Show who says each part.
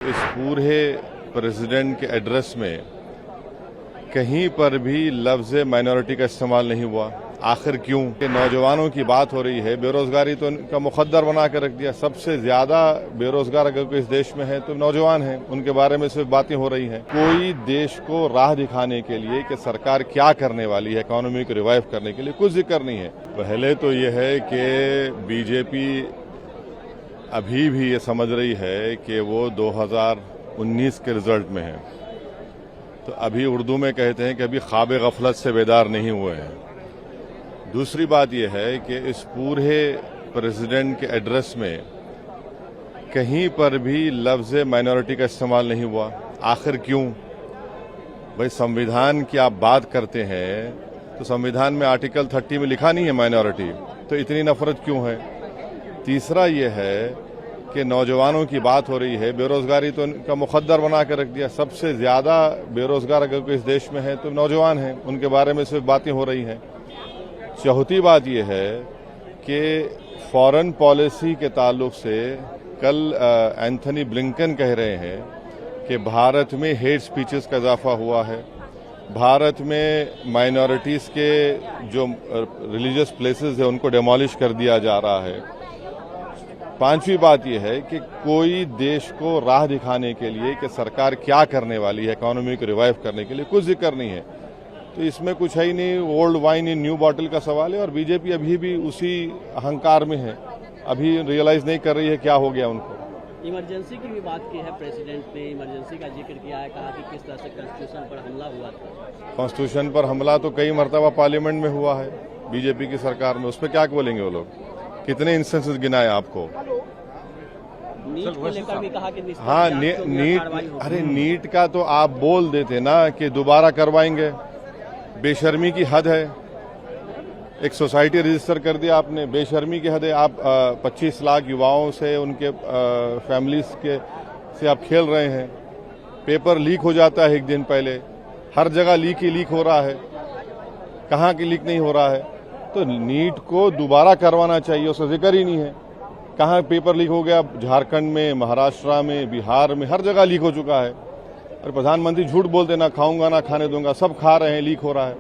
Speaker 1: इस पूरे प्रेसिडेंट के एड्रेस में कहीं पर भी लफ्ज़ माइनॉरिटी का इस्तेमाल नहीं हुआ। आखिर क्यों? कि नौजवानों की बात हो रही है, बेरोजगारी तो इनका मुकद्दर बना कर रख दिया। सबसे ज्यादा बेरोजगार अगर कोई इस देश में है तो नौजवान हैं, उनके बारे में सिर्फ बातें हो रही हैं। कोई देश को राह दिखाने के लिए कि सरकार क्या करने वाली है, इकोनॉमी को रिवाइव करने के लिए कुछ जिक्र नहीं है। पहले तो ये है कि बीजेपी अभी भी ये समझ रही है कि वो 2019 के रिजल्ट में है। तो अभी उर्दू में कहते हैं कि अभी ख्वाब गफलत से बेदार नहीं हुए हैं। दूसरी बात यह है कि इस पूरे प्रेसिडेंट के एड्रेस में कहीं पर भी लफ्ज़ माइनॉरिटी का इस्तेमाल नहीं हुआ। आखिर क्यों? भाई, संविधान की आप बात करते हैं तो संविधान में आर्टिकल 30 में लिखा नहीं है माइनॉरिटी, तो इतनी नफरत क्यों है? तीसरा यह है कि नौजवानों की बात हो रही है, बेरोजगारी तो इनका मुकद्दर बना कर रख दिया। सबसे ज्यादा बेरोजगार अगर कोई इस देश में है तो नौजवान हैं, उनके बारे में सिर्फ बातें हो रही हैं। चौथी बात यह है कि फॉरेन पॉलिसी के ताल्लुक से कल एंथनी ब्लिंकन कह रहे हैं कि भारत में हेट स्पीचेस का इजाफा हुआ है, भारत में माइनॉरिटीज के जो रिलीजियस प्लेसेस है उनको डेमोलिश कर दिया जा रहा है। पांचवी बात यह है कि कोई देश को राह दिखाने के लिए कि सरकार क्या करने वाली है, इकोनॉमी को रिवाइव करने के लिए कुछ जिक्र नहीं है। तो इसमें कुछ है ही नहीं, old wine in new bottle का सवाल है। और बीजेपी अभी भी उसी अहंकार में है, अभी रियलाइज नहीं कर रही है क्या हो गया उनको।
Speaker 2: इमरजेंसी की भी बात की है, प्रेसिडेंट ने इमरजेंसी का जिक्र किया है, कहा कि किस तरह से कॉन्स्टिट्यूशन पर हमला हुआ था।
Speaker 1: कॉन्स्टिट्यूशन पर हमला तो कई मरतबा पार्लियामेंट में हुआ है बीजेपी की सरकार में, उस पर क्या बोलेंगे वो लोग? कितने इंस्टेंसेस गिनाए आपको?
Speaker 2: नीट को लेकर भी कहा कि
Speaker 1: हाँ, अरे नीट का तो आप बोल देते ना कि दोबारा करवाएंगे। बेशर्मी की हद है। एक सोसाइटी रजिस्टर कर दिया आपने, बेशर्मी की हद है। आप 25 लाख युवाओं से, उनके फैमिलीज के से आप खेल रहे हैं। पेपर लीक हो जाता है एक दिन पहले, हर जगह लीक ही लीक हो रहा है, कहाँ की लीक नहीं हो रहा है। तो नीट को दोबारा करवाना चाहिए, उसका जिक्र ही नहीं है। कहाँ पेपर लीक हो गया? झारखंड में, महाराष्ट्र में, बिहार में, हर जगह लीक हो चुका है। और प्रधानमंत्री झूठ बोलते, ना खाऊंगा ना खाने दूंगा, सब खा रहे हैं, लीक हो रहा है।